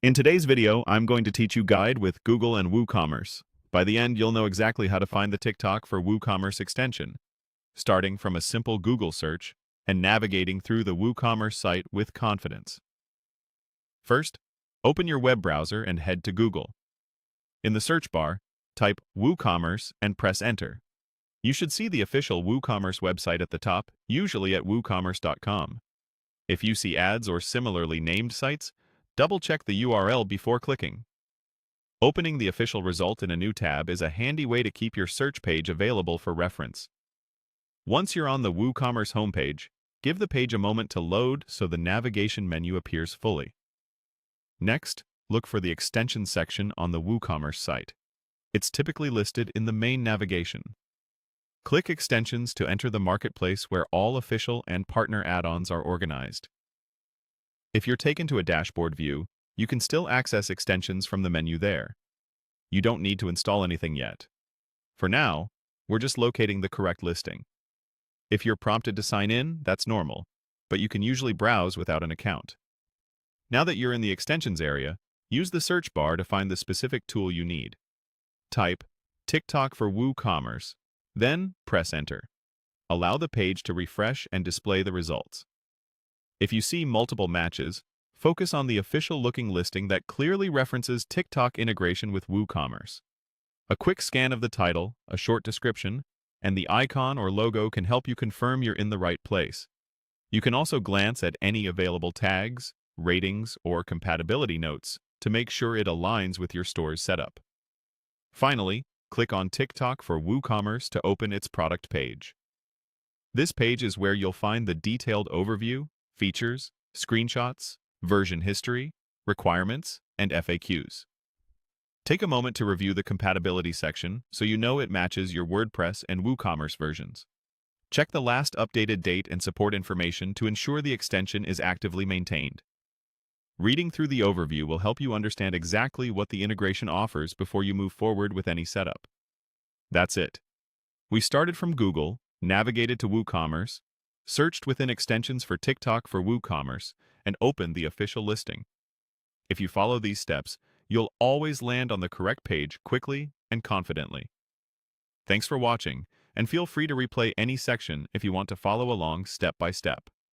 In today's video, I'm going to teach you guide with Google and Woocommerce. By the end, you'll know exactly how to find the TikTok for Woocommerce extension, starting from a simple Google search and navigating through the Woocommerce site with confidence. First, open your web browser and head to Google. In the search bar, type Woocommerce and press enter. You should see the official Woocommerce website at the top, usually at woocommerce.com. If you see ads or similarly named sites, double-check the URL before clicking. Opening the official result in a new tab is a handy way to keep your search page available for reference. Once you're on the Woocommerce homepage, give the page a moment to load so the navigation menu appears fully. Next, look for the extensions section on the Woocommerce site. It's typically listed in the main navigation. Click Extensions to enter the marketplace where all official and partner add-ons are organized. If you're taken to a dashboard view, you can still access extensions from the menu there. You don't need to install anything yet. For now, we're just locating the correct listing. If you're prompted to sign in, that's normal, but you can usually browse without an account. Now that you're in the extensions area, use the search bar to find the specific tool you need. Type TikTok for Woocommerce, then press enter. Allow the page to refresh and display the results. If you see multiple matches, focus on the official-looking listing that clearly references TikTok integration with Woocommerce. A quick scan of the title, a short description, and the icon or logo can help you confirm you're in the right place. You can also glance at any available tags, ratings, or compatibility notes to make sure it aligns with your store's setup. Finally, click on TikTok for Woocommerce to open its product page. This page is where you'll find the detailed overview, features, screenshots, version history, requirements, and FAQs. Take a moment to review the compatibility section so you know it matches your WordPress and Woocommerce versions. Check the last updated date and support information to ensure the extension is actively maintained. Reading through the overview will help you understand exactly what the integration offers before you move forward with any setup. That's it. We started from Google, navigated to Woocommerce, searched within extensions for TikTok for Woocommerce, and opened the official listing. If you follow these steps, you'll always land on the correct page quickly and confidently. Thanks for watching, and feel free to replay any section if you want to follow along step by step.